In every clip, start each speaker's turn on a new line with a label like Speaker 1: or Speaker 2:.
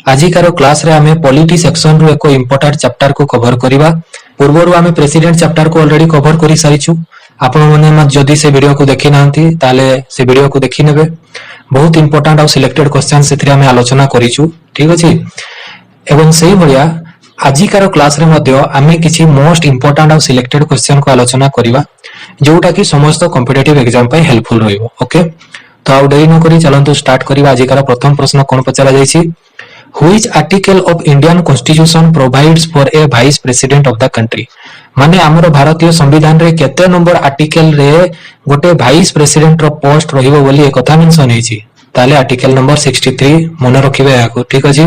Speaker 1: आजिकार class रे आमे polity section रो एक इंपोर्टेंट चैप्टर को कवर करिवा। पूर्वरु आमे प्रेसिडेंट चैप्टर को ऑलरेडी कवर करि सारिछु। आपण माने जदि से वीडियो को देखि नांती ताले से वीडियो को देखि नेबे। बहुत इंपोर्टेंट और सिलेक्टेड क्वेश्चन सेथरे आमे आलोचना करिछु, ठीक अछि। एवं सही भलिया आजिकार क्लास रे मध्य आमे किछि मोस्ट इंपोर्टेंट और सिलेक्टेड क्वेश्चन को आलोचना करिवा, जोटा कि समस्त कॉम्पिटिटिव एग्जाम पय हेल्पफुल रहइबो। ओके, तो आउ देरी न करी चलंतु स्टार्ट करिवा। आजिकार प्रथम प्रश्न कोन पचरा जायछि, Which article of Indian Constitution provides for a vice president of the country? माने हमर भारतीय संविधान रे केते नंबर आर्टिकल रे गोटे वाइस प्रेसिडेंट रो पोस्ट रहिबो बोली एक कथा मेंशन हेछि। ताले आर्टिकल नंबर 63 मन रखिबे याको, ठीक अछि।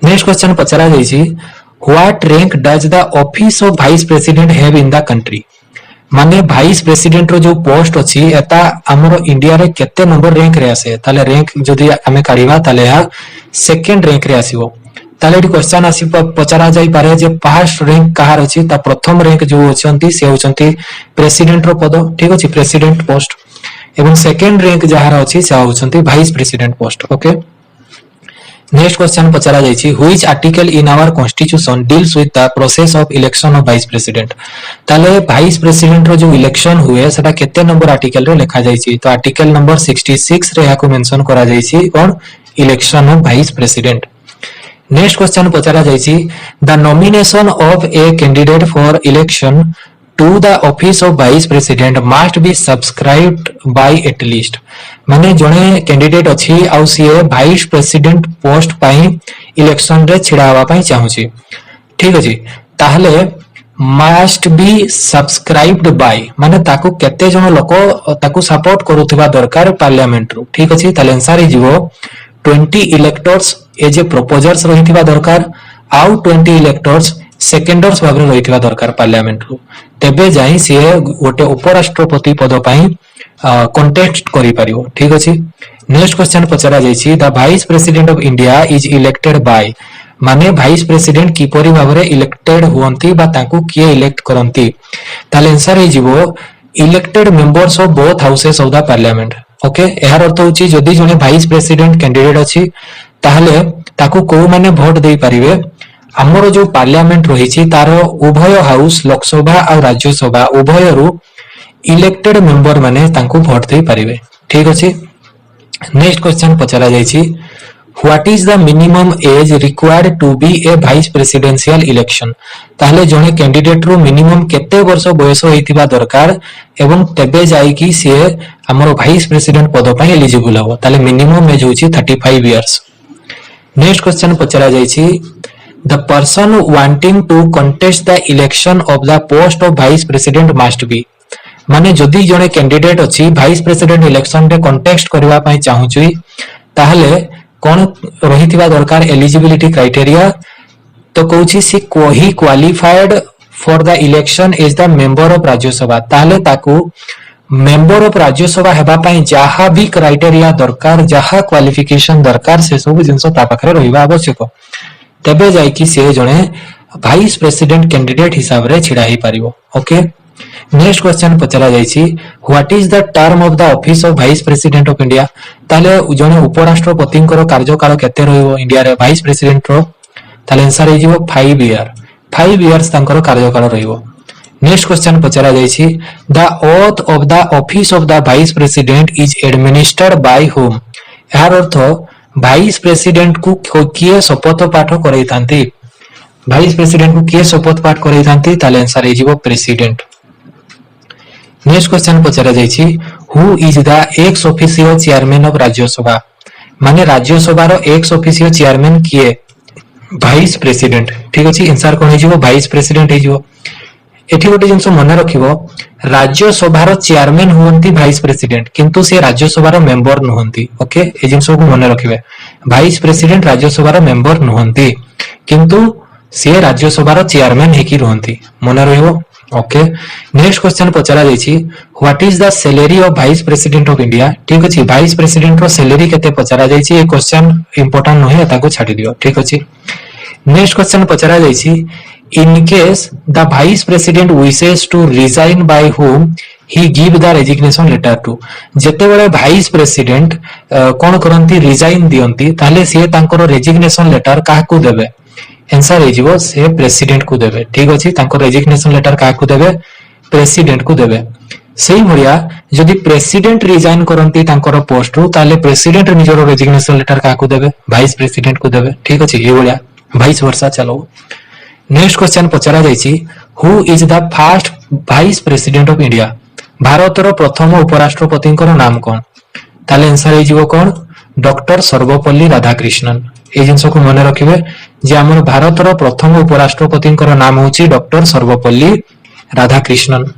Speaker 1: नेक्स्ट क्वेश्चन पचरा जायछि, What rank does the office of vice president have in the country? माने वाइस प्रेसिडेंट रो जो पोस्ट अछि एता हमरो इंडिया रे केते नंबर रैंक रे आसे। ताले रैंक जदि हमें काढिबा ताले या सेकंड रैंक रे आसीबो। ताले एटी क्वेश्चन आसी पचरा जाई पारे जे फर्स्ट रैंक कहार अछि, ता प्रथम रैंक जो अछंती से होचंती प्रेसिडेंट रो पद, ठीक अछि, प्रेसिडेंट पोस्ट। एवं सेकंड रैंक जहार अछि से होचंती vice president post. Okay, next question पचरा जायछि, which article in our constitution deals with the process of election of vice president? ताले वाइस प्रेसिडेंट रो जो इलेक्शन हुए सेटा केते नंबर आर्टिकल रे लिखा जायछि? तो आर्टिकल नंबर 66 रे याको मेंशन करा जायछि कोन, election of vice president. Next question पचरा जायछि, the nomination of a candidate for election to the office of vice president must be subscribed by at least। माने जणे कैंडिडेट अछि आउ सीए वाइस प्रेसिडेंट पोस्ट पाई election रे छिड़ावा पाई चाहुछि, ठीक अछि। ताहले must be subscribed by माने ताकू केते जण लोक ताकू सपोर्ट करूथिबा दरकार पार्लियामेंट रो, ठीक अछि। ताले आंसर हिजिवो 20 इलेक्टर्स एज ए प्रोपोजर्स रहिथिबा दरकार आउ 20 इलेक्टर्स सेकेंडर्स भाबरे रहिथिबा दरकार पार्लियामेंट रो। तेबे जाई से गोटे उपराष्ट्रपति पद पाई कंटेस्ट करि परियो, ठीक अछि। नेक्स्ट क्वेश्चन पचरा जायछि, the vice president of India is elected by माने वाइस प्रेसिडेंट किपरि भाबरे इलेक्टेड हुअंती बा ताकू किए इलेक्ट करंती? ताले आंसर हिजिवो elected members of both houses of the parliament. Okay, एहार अर्थ होछि जदि जने वाइस प्रेसिडेंट कैंडिडेट अछि ताहले ताकू को माने वोट देई परिबे, हमरो जो पार्लियामेंट रहिछि तारो उभय हाउस लोकसभा और राज्यसभा उभय रु इलेक्टेड मेंबर माने तांको वोट देई परिबे, ठीक अछि। नेक्स्ट क्वेश्चन पचरा जायछि, what is the minimum age required to be a vice presidential election? ताहले जने कैंडिडेट रु मिनिमम केते वर्ष बयस होइतिबा दरकार एवं तेबे जाई कि से हमरो वाइस प्रेसिडेंट पद पय एलिजिबल हो। ताले मिनिमम एज होछि 35 इयर्स। नेक्स्ट क्वेश्चन पचरा जायछि, the person wanting to contest the election of the post of vice president must be माने जदि जने कैंडिडेट अछि वाइस प्रेसिडेंट इलेक्शन रे कंटेस्ट करबा पय चाहुछि ताहले कोन रहितिबा दरकार एलिजिबिलिटी क्राइटेरिया? तो कहूछि सी कोही qualified for the election is the member of Rajya Sabha. ताहले ताकू मेंबर ऑफ राज्यसभा हेबा पय जहा भी क्राइटेरिया दरकार, जहा क्वालिफिकेशन दरकार से सब जिंस ता पाखरे रहिबा आवश्यक, तेबे जाई कि से जने वाइस प्रेसिडेंट कैंडिडेट हिसाब रे छिड़ा ही परिबो। ओके, नेक्स्ट क्वेश्चन पचरा जायछि, what is the term of the office of vice president of India? ताले जने उपराष्ट्रपति को कार्यकाल केते रहइबो इंडिया रे वाइस प्रेसिडेंट रो? ताले आंसर हिजिवो 5 इयर। 5 इयर्स तांकर कार्यकाल रहिबो। नेक्स्ट क्वेश्चन पचरा जायछि, the oath of the office of the vice president is administered by whom? यार अर्थ वाइस प्रेसिडेंट को किए शपथ पाठ करई थांती? वाइस प्रेसिडेंट को किए शपथ पाठ करई थांती? ताले आंसर हिजिवो प्रेसिडेंट। नेक्स्ट क्वेश्चन पचरा जायछि, who is the ex officio chairman of Rajya Sabha? माने राज्यसभा रो एक्स ऑफिशियो चेयरमैन किए? वाइस प्रेसिडेंट, ठीक अछि। आंसर कोन हिजिवो वाइस प्रेसिडेंट हिजिवो। एठी गोटे जिंस मन रखिबो, राज्यसभा रो चेयरमैन हुंती वाइस प्रेसिडेंट किंतु से राज्यसभा रो मेंबर नहुंती। ओके, ए जिंस को मन रखिबे, वाइस प्रेसिडेंट राज्यसभा रो मेंबर नहुंती किंतु से राज्यसभा रो चेयरमैन हेकी रहंती, मन रहिबो। ओके, नेक्स्ट क्वेश्चन पचरा जायछि, what is the salary of vice president of India? ठीक अछि, वाइस प्रेसिडेंट रो सैलरी केते पचरा जायछि, ए क्वेश्चन इंपोर्टेंट नहे ताको छाडी दियो, ठीक अछि। नेक्स्ट क्वेश्चन पचरा जायछि, In case the vice president wishes to resign, by whom he give the resignation letter to. ଯେତେବେଳେ ଭାଇସ୍ ପ୍ରେସିଡେଣ୍ଟ କଣ କରନ୍ତି ରିଜାଇନ୍ ଦିଅନ୍ତି ତାହେଲେ ସେ ତାଙ୍କର ରେଜିଗ୍ନେସନ ଲେଟର କାହାକୁ ଦେବେ आंसर ହେଇଯିବ ସେ ପ୍ରେସିଡେଣ୍ଟ କୁ ଦେବେ ଠିକ ଅଛି ତାଙ୍କ ରେଜିଗ୍ନେସନ ଲେଟର କାହାକୁ ଦେବେ ପ୍ରେସିଡେଣ୍ଟ କୁ ଦେବେ ସେଇ ଭଳିଆ ଯଦି ପ୍ରେସିଡେଣ୍ଟ ରିଜାଇନ୍ କରନ୍ତି ତାଙ୍କର ପୋଷ୍ଟ ରୁ ତାହେଲେ ପ୍ରେସିଡେଣ୍ଟ ନିଜର ରେଜିଗ୍ନେସନ ଲେଟର କାହାକୁ ଦେବେ ଭାଇସ୍ ପ୍ରେସିଡେଣ୍ଟ କୁ ଦେବେ ଠିକ ଅଛି এই ଭଳିଆ ଭାଇସ୍ वर्षा चलो नेक्स्ट क्वेश्चन पचरा जायछि who is the first vice president of India भारतर प्रथम उपराष्ट्रपति नाम कौन ताले आंसर हो कौन डॉक्टर सर्वपल्ली राधाकृष्णन ए जिनस को मन रखिबे जे हमर भारतर प्रथम उपराष्ट्रपति नाम होची doctor Sarvepalli Radhakrishnan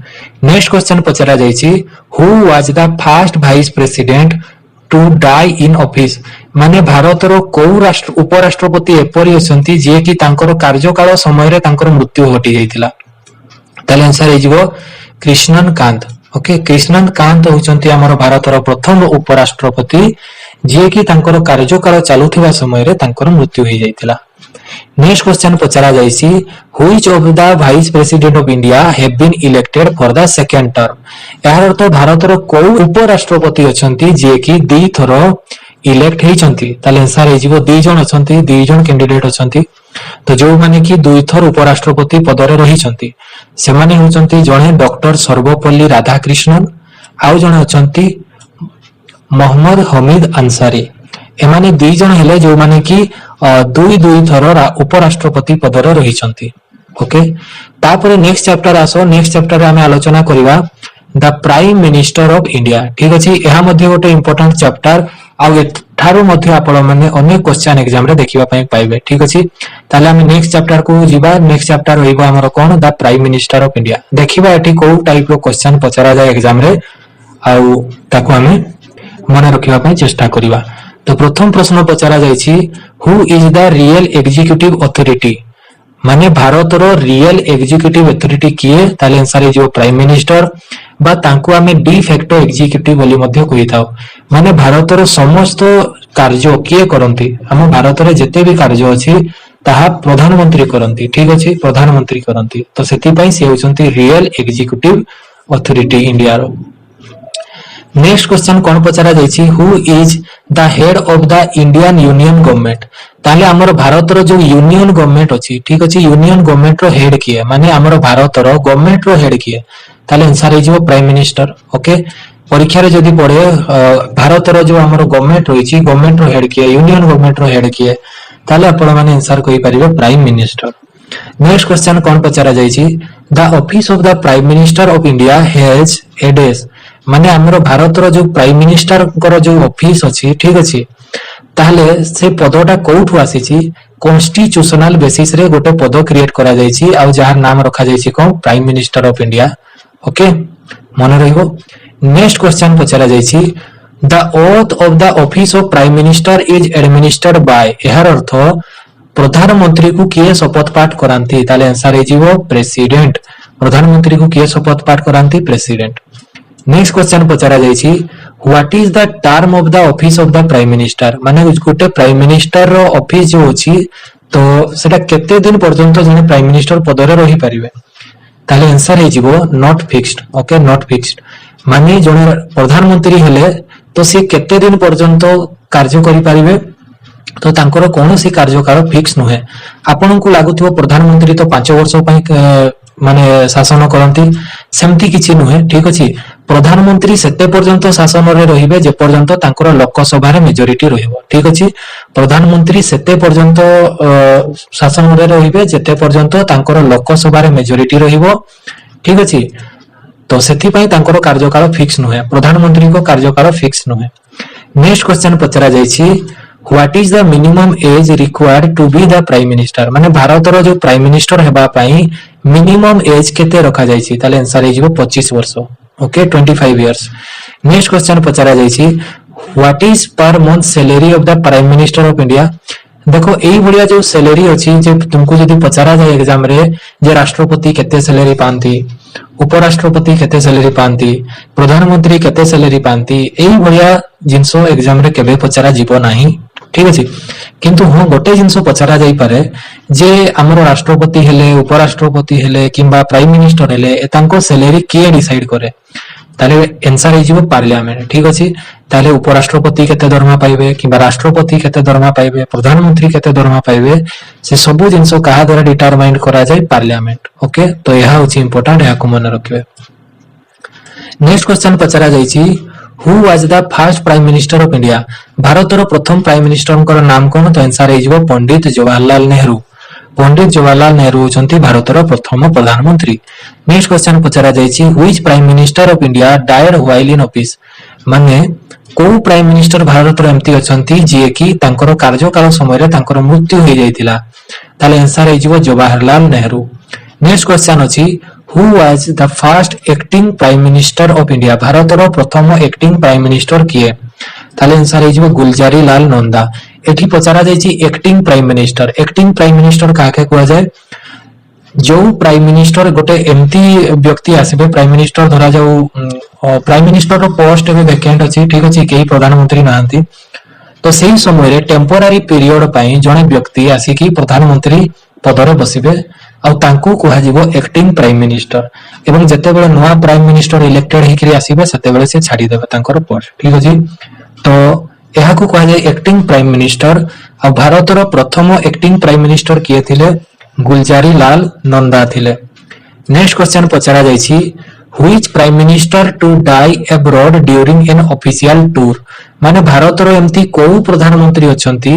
Speaker 1: next question पचरा जायछि who was the first vice president to die in office माने भारतर को राष्ट्र उपराष्ट्रपति एपरी अछंती जे कि तांकर कार्यकाल समय रे तांकर मृत्यु घटी जायतिला ताले आंसर हेजिवो कृष्णन कांत ओके कृष्णन कांत होचंती हमर भारतर प्रथम उपराष्ट्रपति जे कि तांकर कार्यकाल चालुथिबा समय रे तांकर मृत्यु हो जायतिला नेक्स्ट क्वेश्चन पचरा जायछि which of the vice president of India have been elected for the second term यार अर्थ भारतर को उपराष्ट्रपति अछंती जे कि दुई थर इलेक्ट हेचंती ताले आंसर हेजिवो दुई जण अछंती दुई जण कैंडिडेट अछंती तो जो माने कि दुई थर उपराष्ट्रपति पद रे रहिचंती से माने होचंती जणे डॉक्टर सर्वपल्ली राधाकृष्णन आउ जणे अछंती मोहम्मद हमीद अंसारी एमाने दुई जण हेले जो माने कि दुई दुई थर उपराष्ट्रपति पद रे रहिचंती ओके तापर नेक्स्ट चैप्टर आसो नेक्स्ट चैप्टर रे हमें आलोचना करिवा the prime minister of India ठीक अछि एहा मध्ये गोटे इंपोर्टेंट चैप्टर आउ एठारो मध्ये आपण माने अनेक क्वेश्चन एग्जाम रे देखिबा पई पाइबे ठीक अछि ताले हम नेक्स्ट चैप्टर को जिबा नेक्स्ट चैप्टर होइबो हमर कोन the prime minister of India देखिबा एठी को टाइप रो क्वेश्चन पचरा जाय एग्जाम रे आउ ताको हमें मन रखिबा पई चेष्टा करिवा तो प्रथम प्रश्न पचरा जायछि who is the real executive authority माने भारतर रियल एग्जीक्यूटिव अथॉरिटी किए ताले आंसर जो प्राइम मिनिस्टर बा तांको हमें डी फैक्टो एग्जीक्यूटिव बोली मध्ये कहिताओ माने भारतर समस्त कार्य किए करंती हम भारतर जते भी कार्य अछि ताहा प्रधानमंत्री करंती ठीक अछि प्रधानमंत्री करंती तो सेति पई से होचंती रियल एग्जीक्यूटिव अथॉरिटी इंडिया रो नेक्स्ट क्वेश्चन कौन पचरा जायछि who is the head of the Indian union government ताले हमर भारतर जो यूनियन गवर्नमेंट अछि ठीक अछि यूनियन गवर्नमेंट रो हेड किए माने हमर भारतर गवर्नमेंट रो हेड किए ताले आंसर हेजिवो प्राइम मिनिस्टर ओके परीक्षा रे जदी पड़े भारतर जो हमर गवर्नमेंट होईछि गवर्नमेंट रो हेड किए यूनियन गवर्नमेंट रो हेड किए ताले आपण माने आंसर कहि परिबे प्राइम मिनिस्टर नेक्स्ट क्वेश्चन कौन पचरा जायछि the office of the prime minister of India has a days माने हमर भारतर जो प्राइम मिनिस्टर कर जो ऑफिस अछि ठीक अछि ताले से पदटा कोठु आसीछि कॉन्स्टिट्यूशनल बेसिस रे गोटे पद क्रिएट करा जायछि आ जहार नाम रखा जायछि कोन prime minister of India okay मन रहिबो नेक्स्ट क्वेश्चन पचरा जायछि the oath of the office of prime minister is administered by एहार अर्थ प्रधानमंत्री को किए शपथ पाठ करांती ताले आंसर हेजिवो प्रेसिडेंट प्रधानमंत्री को किए शपथ पाठ करांती प्रेसिडेंट नेक्स्ट क्वेश्चन पचरा जायछि what is the term of the office of the prime minister माने गोटे प्राइम मिनिस्टर रो ऑफिस जो अछि तो सेटा केते दिन पर्यंत जने प्राइम मिनिस्टर पद रे रहि परिबे ताले आंसर हेजिवो not fixed okay not fixed माने जने प्रधानमंत्री हेले तो से केते दिन पर्यंत कार्य करि परिबे तो तांकर कोनोसी कार्यकाल फिक्स नहे आपन को लागुथिबो प्रधानमंत्री तो 5 वर्ष पई माने शासन करंती सेमती किछि नहे ठीक अछि प्रधानमंत्री सेते पर्यंत शासन रे रहिबे जे पर्यंत तांकर लोकसभा रे मेजॉरिटी रहिबो ठीक अछि प्रधानमंत्री सेते पर्यंत शासन रे रहिबे जेते पर्यंत तांकर लोकसभा रे मेजॉरिटी रहिबो ठीक अछि तो सेति पई तांकर कार्यकाल फिक्स नहे प्रधानमंत्री को कार्यकाल फिक्स नहे नेक्स्ट क्वेश्चन पचरा जायछि what is the minimum age required to be the prime minister माने भारतर जो प्राइम मिनिस्टर हेबा पई मिनिमम एज केते रखा जायछि ताले आंसर हेजिवो 25 वर्ष ओके 25 इयर्स नेक्स्ट क्वेश्चन पचरा जायछि what is per month salary of the prime minister of India देखो एई बढ़िया जो सैलरी अछि जे तुमको जदी पचरा जाय एग्जाम रे जे राष्ट्रपति केते सैलरी पांती उपराष्ट्रपति केते सैलरी पांती प्रधानमंत्री केते सैलरी पांती एई बढ़िया जिंसो एग्जाम रे केबे पचरा जीवो नाही ठीक अछि किंतु हाँ गोटे जिनस पचरा जाई पारे जे हमर राष्ट्रपति हेले उपराष्ट्रपति हेले किंबा प्राइम मिनिस्टर हेले तांको सैलरी किए डिसाइड करे ताले आंसर हे जिवो पार्लियामेंट ठीक अछि ताले उपराष्ट्रपति केते दरमा पाइबे किंबा राष्ट्रपति केते दरमा पाइबे प्रधानमंत्री केते दरमा पाइबे से सब जिनस कहा द्वारा डिटरमाइन करा जाय पार्लियामेंट ओके तो यह होची इंपोर्टेंट या को मन रखिबे नेक्स्ट क्वेश्चन पचरा जाईची who was the first prime minister of India Bharat रो प्रथम प्राइम मिनिस्टर को नाम कोन तो आंसर हे जिवो पंडित जवाहरलाल नेहरू पंडित जवाहरलाल नेहरू होचंती भारत रो प्रथम प्रधानमंत्री नेक्स्ट क्वेश्चन पचरा जाईची which prime minister of India died while in office माने को प्राइम मिनिस्टर भारत रो एमती अछंती जे कि तांकर कार्यकाल समय रे तांकर मृत्यु हो जायतिला ताले आंसर हे जिवो जवाहरलाल नेहरू नेक्स्ट क्वेश्चन अछि who was the first acting prime minister of India Bharat रो प्रथम एक्टिंग प्राइम मिनिस्टर किए ताले आंसर हे जिवो गुलजारी लाल नंदा एठी पचरा जायछि एक्टिंग प्राइम मिनिस्टर काके कहवा जाय जो प्राइम मिनिस्टर गोटे एमती व्यक्ति आसीबे प्राइम मिनिस्टर धरा जाऊ प्राइम मिनिस्टर रो पोस्ट में वैकेंट अछि ठीक अछि केही प्रधानमंत्री नाहंती तो सेही समय रे टेम्पोररी पीरियड पई जणे व्यक्ति आसी कि प्रधानमंत्री पद रे बसिबे आ तांको कहवा जिवो एक्टिंग प्राइम मिनिस्टर एवं जते बेले नवा प्राइम मिनिस्टर इलेक्टेड हेकरी आसीबे सते बेले से छाडी देबे तांकर पोस्ट ठीक अछि तो यह को कहा जाए एक्टिंग प्राइम मिनिस्टर आ भारत रो प्रथम एक्टिंग प्राइम मिनिस्टर किए थिले गुलजारी लाल नंदा थिले नेक्स्ट क्वेश्चन पचरा जाईछि which prime minister to die abroad during an official tour माने भारत रो एमती को प्रधानमंत्री अछंती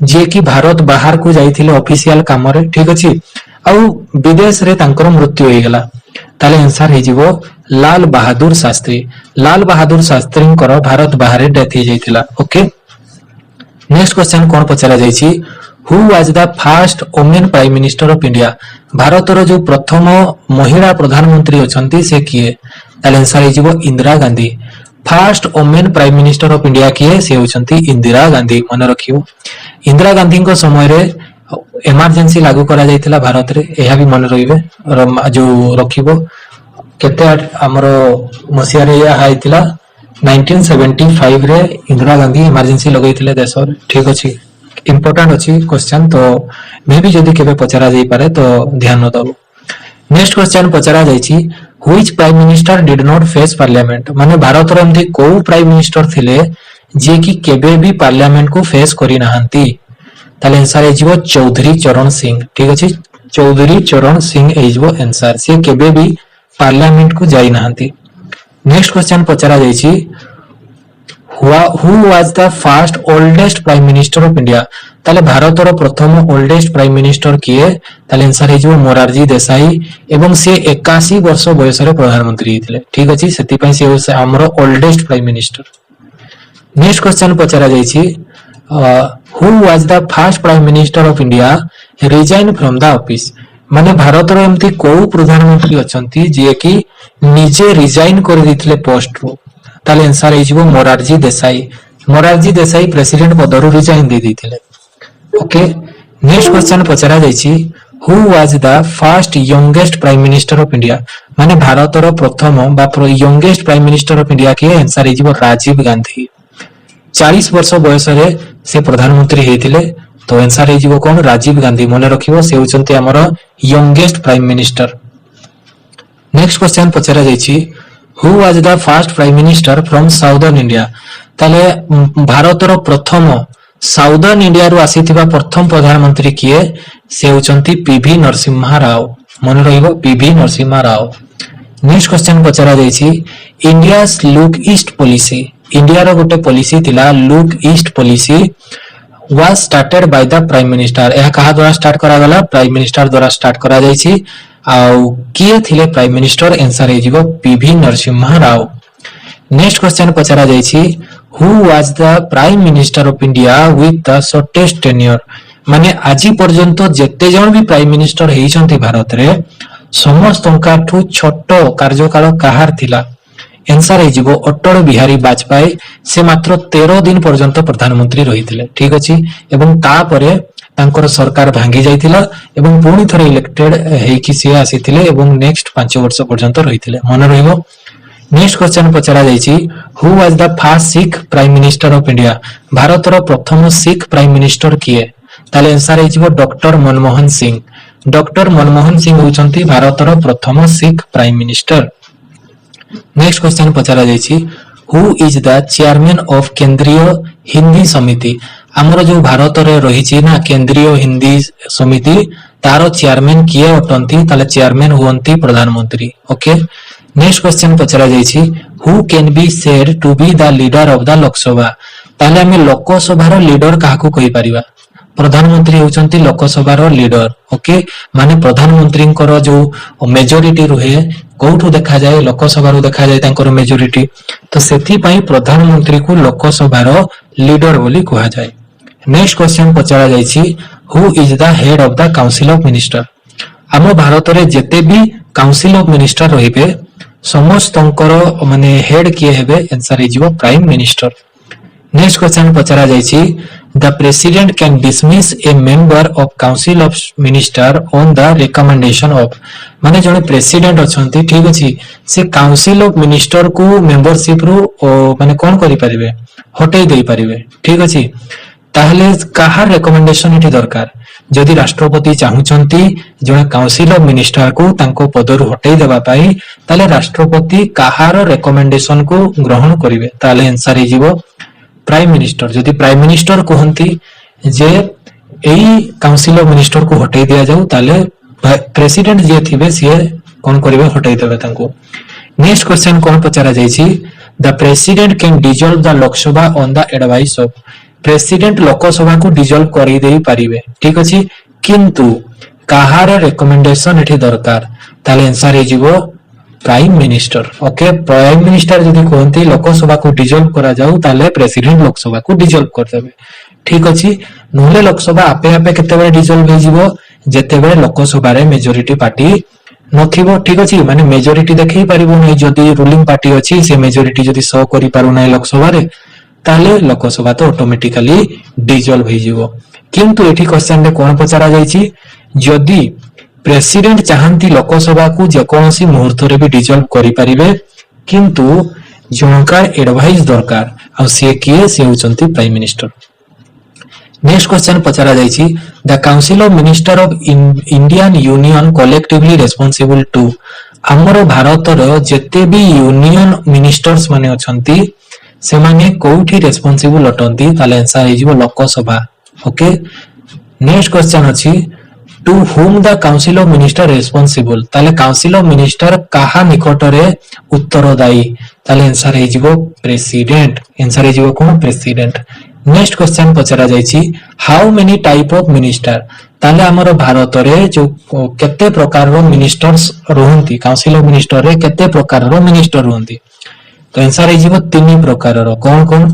Speaker 1: जे कि भारत बाहर को जाईथिले ऑफिशियल काम रे ठीक अछि आ विदेश रे तांकर मृत्यु होई गेला ताले आंसर हे जिवो लाल बहादुर शास्त्री भारत बाहर डेथ हो जाइथिला ओके नेक्स्ट क्वेश्चन कोन पचरा जाईछि who was the first women prime minister of India Bharat रो जो प्रथम महिला प्रधानमंत्री अछंती से किए ताले आंसर हे जिवो Indira Gandhi first women prime minister of India किए से होचंती इंदिरा गांधी मन रखियो इंदिरा गांधी को समय रे इमरजेंसी लागू करा जाइथिला भारत रे एहा भी मन रहिबे जो रखिबो केते हमर मसिया रे या हाइतिला 1975 रे इंदिरा गांधी इमरजेंसी लगैथिले देश रे ठीक अछि इंपोर्टेंट अछि क्वेश्चन तो मे भी जदी केबे पचरा जाई पारे तो ध्यान दबो नेक्स्ट क्वेश्चन पचरा जाईछि which prime minister did not face parliament माने भारत रो एमथि को प्राइम मिनिस्टर थिले जे कि केबे भी पार्लियामेंट को फेस करि नाहंती ताले आंसर हे जिवो चौधरी चरण सिंह ठीक अछि चौधरी चरण सिंह हे जिवो आंसर से केबे भी पार्लियामेंट को जाई नाहंती नेक्स्ट क्वेश्चन पचरा जाईछि who was the first oldest prime minister of India ताले भारत रो प्रथम ओल्डेस्ट प्राइम मिनिस्टर किए ताले आंसर हे जिवो मोरारजी देसाई एवं से 81 वर्ष बयस रे प्रधानमंत्री हिथिले ठीक अछि सेति पई से हमरो oldest prime minister next question पचरा जाईछि who was the first prime minister of India resign from the office माने भारत रो एमती को प्रधानमंत्री अछंती जे कि निजे रिजाइन कर दिथिले पोस्ट रो ताले आंसर हे जिवो मोरारजी देसाई प्रेसिडेंट पद रो रिजाइन दे दिथिले ओके नेक्स्ट क्वेश्चन पचरा जाईछि who was the first youngest prime minister of India माने भारत रो प्रथम बा youngest prime minister of India के आंसर हे जिवो राजीव गांधी 40 वर्ष बयस रे से प्रधानमंत्री हेतिले तो आंसर हे जिवो कोन राजीव गांधी मन रखिबो से होचंती हमर youngest prime minister next question पचरा जाईछि who was the first prime minister from southern India ताले भारत रो प्रथम साउदर्न इंडिया रो आसीथिबा प्रथम प्रधानमंत्री किए से होचंती पीवी नरसिम्हा राव मन रहिबो PV Narasimha Rao next question पचरा जाईछि India's look east policy India रो गोटे पॉलिसी थिला look east policy was started by the prime minister एहा कहा द्वारा स्टार्ट करा गला प्राइम मिनिस्टर द्वारा स्टार्ट करा जाईछि आउ किए थिले प्राइम मिनिस्टर आंसर हे जिवो PV Narasimha Rao next question पचरा जाईछि who was the prime minister of India with the shortest tenure माने आजि पर्यंत जेते जण भी प्राइम मिनिस्टर हेइछंती भारत रे समस्त टू छोट कार्यकाल कहार थिला आंसर हे जिवो अटल बिहारी वाजपेयी से मात्र 13 दिन पर्यंत प्रधानमंत्री रहिथिले ठीक अछि एवं ता परे तांकर सरकार भांगी जाइथिला एवं पुणी थरे इलेक्टेड हेकि से आसीथिले एवं नेक्स्ट 5 वर्ष पर्यंत रहिथिले मन रहइबो नेक्स्ट क्वेश्चन पचरा जाइछि who was the first Sikh prime minister of India भारतर प्रथम सिख प्राइम मिनिस्टर किए ताले आंसर हेजिबो डॉक्टर मनमोहन सिंह डॉक्टर मनमोहन सिंह होचंती भारतर प्रथम Sikh prime minister next question पचरा जाइछि who is the chairman of Kendriya Hindi समिति हमरो जो भारत रे रहिछि ना केंद्रीय हिंदी समिति तारो चेयरमैन किए अटंती ताले चेयरमैन हुवंती प्रधानमंत्री ओके नेक्स्ट क्वेश्चन पचरा जाइछि who can be said to be the leader of the Lok Sabha ताले हमें लोकसभा रो लीडर काहाकू कहि परिबा प्रधानमंत्री होचंती लोकसभा रो लीडर ओके माने प्रधानमंत्री जो मेजोरिटी रुहे कोठू देखा जाए लोकसभा रो देखा जाए तांकर मेजोरिटी तो सेथि पई प्रधानमंत्री को लोकसभा रो लीडर बोली कहा जाए नेक्स्ट क्वेश्चन पचरा जाइछि who is the head of the council of minister हम भारत रे जेते भी काउंसिल ऑफ मिनिस्टर रहिबे समस्तंकर माने हेड किए हेबे answer is prime minister next question पचरा जाइछि the president can dismiss a member of council of minister on the recommendation of माने जने प्रेसिडेंट अछंती ठीक अछि से काउंसिल ऑफ मिनिस्टर को मेंबरशिप रो माने कोन करि परिबे हटै देई परिबे ठीक अछि ताहले काहा रिकमेंडेशन इठी दरकार जदि राष्ट्रपति चाहुचंती जने काउंसिल ऑफ मिनिस्टर को तांको पदरु हटै देबा पाई ताले राष्ट्रपति काहार रिकमेंडेशन को ग्रहण करिवे ताले आंसर हिजिबो प्राइम मिनिस्टर जदि प्राइम मिनिस्टर कहंती जे एई काउंसिल ऑफ मिनिस्टर को हटै दिया जाऊ ताले प्रेसिडेंट जे थिबे से कोन करिवे हटै देबे तांको नेक्स्ट क्वेश्चन कोन पचरा जाइछि the president can dissolve the Lok Sabha on the advice of president Lok Sabha को डिसॉल्व करि देई परिबे ठीक अछि किंतु काहार रिकमेंडेशन एठी दरकार ताले आंसर हिजिबो prime minister okay prime minister जदि कहंती लोकसभा को डिसॉल्व करा जाऊ ताले प्रेसिडेंट लोकसभा को डिसॉल्व कर देबे ठीक अछि नहले लोकसभा आपे आपे केते बेले डिसॉल्व हेजिबो जेते बेले लोकसभा रे मेजॉरिटी पार्टी नथिबो ठीक अछि माने मेजॉरिटी देखै परिबो नै जदि रूलिंग पार्टी अछि से मेजॉरिटी जदि शो करि पारु नै लोकसभा रे ताले लोकसभा तो ऑटोमेटिकली डिसॉल्व हेजिबो किंतु एठी क्वेश्चन रे कोन पचरा जाइछि जदि प्रेसिडेंट चाहंती लोकसभा को जेकोसी मुहूर्त रे भी डिसॉल्व करि परिबे किंतु जनकार एडवाइस दरकार आ से किए से होचंती प्राइम मिनिस्टर नेक्स्ट क्वेश्चन पचरा जाइछि the council of minister of Indian union collectively responsible to हमरो भारत रो जेते भी यूनियन मिनिस्टर्स माने अछंती से माने कोठी रिस्पांसिबल अटंती ताले आंसर हिजिबो लोकसभा ओके नेक्स्ट क्वेश्चन अछि to whom the council of minister responsible ताले council of minister काहा निकटरे उत्तरदायी ताले आंसर हेजिबो प्रेसिडेंट आंसर हेजिबो कोन प्रेसिडेंट नेक्स्ट क्वेश्चन पचरा जाइछि how many type of minister ताले हमर भारत रे जो केते प्रकार रो मिनिस्टर्स रहंती काउंसिल ऑफ मिनिस्टर रे केते प्रकार रो मिनिस्टर रहंती तो आंसर हेजिबो तीन प्रकार रो कोन कोन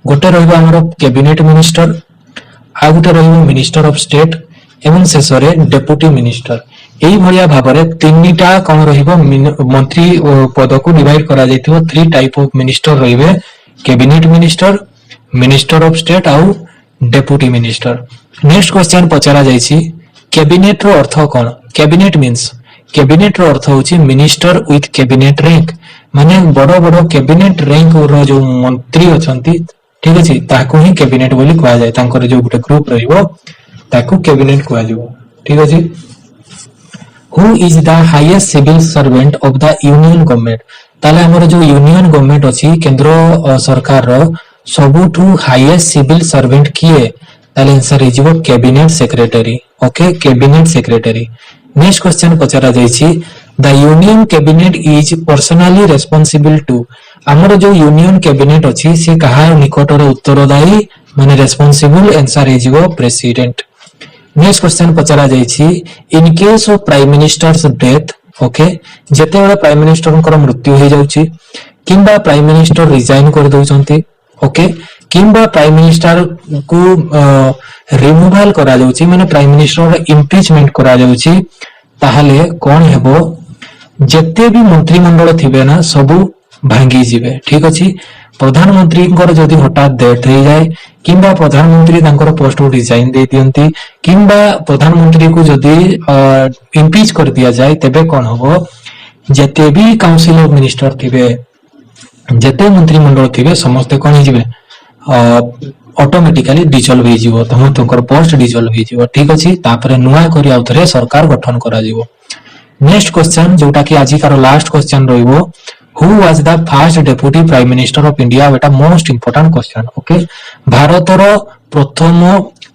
Speaker 1: गोटे रहइबो हमर कैबिनेट मिनिस्टर आ गोटे रहइबो मिनिस्टर ऑफ स्टेट एवं शेषरे डेप्यूटी मिनिस्टर एई भलिया भाबरे तीनटा कोन रहिबो मंत्री पद को डिवाइड करा जायतिबो थ्री टाइप ऑफ मिनिस्टर रहिबे cabinet minister minister of state आउ डेप्यूटी मिनिस्टर नेक्स्ट क्वेश्चन पचरा जायछि कैबिनेट रो अर्थ कोन कैबिनेट मींस कैबिनेट रो अर्थ होछि मिनिस्टर विथ कैबिनेट रैंक माने बड़ो बड़ो कैबिनेट रैंक रो जो मंत्री अछंती ठीक अछि ताको ही कैबिनेट बोली कहया जाय तांकर जो गुटे ग्रुप रहिबो ताको कैबिनेट कहया जाय ठीक अछि who is the highest civil servant of the union government ताले हमर जो यूनियन गवर्नमेंट अछि केंद्र सरकार रो सबुठु हाईएस्ट सिविल सर्वेंट किए ताले आंसर हिजिबो cabinet secretary okay cabinet secretary next question पचरा जायछि the union cabinet is personally responsible to हमर जो यूनियन कैबिनेट अछि से कहा निकट रो उत्तरदायी माने रेस्पोंसिबल आंसर हिजिबो प्रेसिडेंट नेक्स्ट क्वेश्चन पचरा जायछि in case of prime ministers death okay जेते बेले प्राइम मिनिस्टर को मृत्यु हो जाउछि किंबा प्राइम मिनिस्टर रिजाइन कर दउचंती ओके किंबा प्राइम मिनिस्टर को रिमूवल करा जाउछि माने प्राइम मिनिस्टर इम्पीचमेंट करा जाउछि ताहले कोन हेबो जेते भी मंत्रिमंडल थिबे ना सबु भांगी जिवे ठीक अछि प्रधानमंत्री को जदि हठात डेथ हो जाए किंबा प्रधानमंत्री तांकर पोस्ट को रिजाइन दे दियंती किंबा प्रधानमंत्री को जदि इम्पीच कर दिया जाए तबे कोन हबो जेते भी काउंसिल ऑफ मिनिस्टर थिबे जेते मंत्रिमंडल थिबे समस्ते कोन हे जिवे ऑटोमेटिकली डिजॉल्व हो जिवो तमतकर पोस्ट डिजॉल्व हो जिवो ठीक अछि तापरे नुआ करी आउथरे सरकार गठन करा जिवो नेक्स्ट क्वेश्चन जोटा कि आज कार लास्ट क्वेश्चन रहिबो who was the first deputy prime minister of India बेटा मोस्ट इंपोर्टेंट क्वेश्चन ओके भारतर प्रथम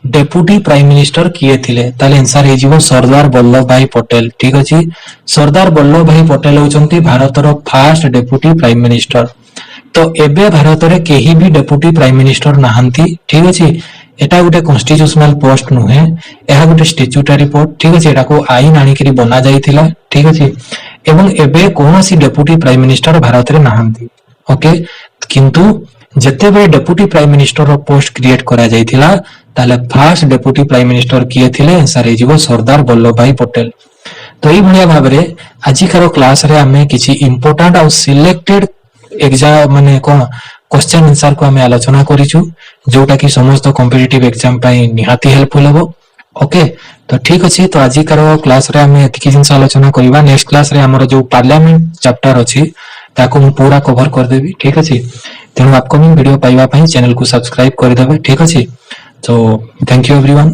Speaker 1: डेप्यूटी प्राइम मिनिस्टर किए थिले ताले आंसर हे जिवो सरदार वल्लभ भाई पटेल ठीक अछि सरदार वल्लभ भाई पटेल होचंती भारतर फर्स्ट डेप्यूटी प्राइम मिनिस्टर तो एबे भारत रे केही भी डेप्यूटी प्राइम मिनिस्टर नाहंती ठीक अछि एटा गुटे कॉन्स्टिट्यूशनल पोस्ट नुहे एहा गुटे स्टैट्यूटरी पोस्ट ठीक अछि एटा को आईन आनी करी बना जाईथिला ठीक अछि एवं एबे कोनोसी डेप्यूटी प्राइम मिनिस्टर भारत रे नाहंती ओके किंतु जते बे डेप्यूटी प्राइम मिनिस्टर रो पोस्ट क्रिएट करा जाईथिला ताले फर्स्ट डेप्यूटी प्राइम मिनिस्टर किए थिले आंसर हे जिवो सरदार वल्लभ भाई पटेल तो ई भलिया भाबरे आजिकार क्लास रे हमें किछि इंपोर्टेंट और सिलेक्टेड एग्जाम माने कोन क्वेश्चन आंसर को हमें आलोचना करिछु जोटा कि समस्त कॉम्पिटिटिव एग्जाम पई निहाती हेल्पफुल हेबो ओके तो ठीक अछि तो आजिकार क्लास रे हमें एतिकी जिंस आलोचना करिवा नेक्स्ट क्लास रे हमर जो पार्लियामेंट चैप्टर अछि ताको हम पूरा कवर कर देबी ठीक अछि तेनु अपकमिंग वीडियो पाइबा पई चैनल को सब्सक्राइब कर देबे ठीक अछि तो थैंक यू एवरीवन।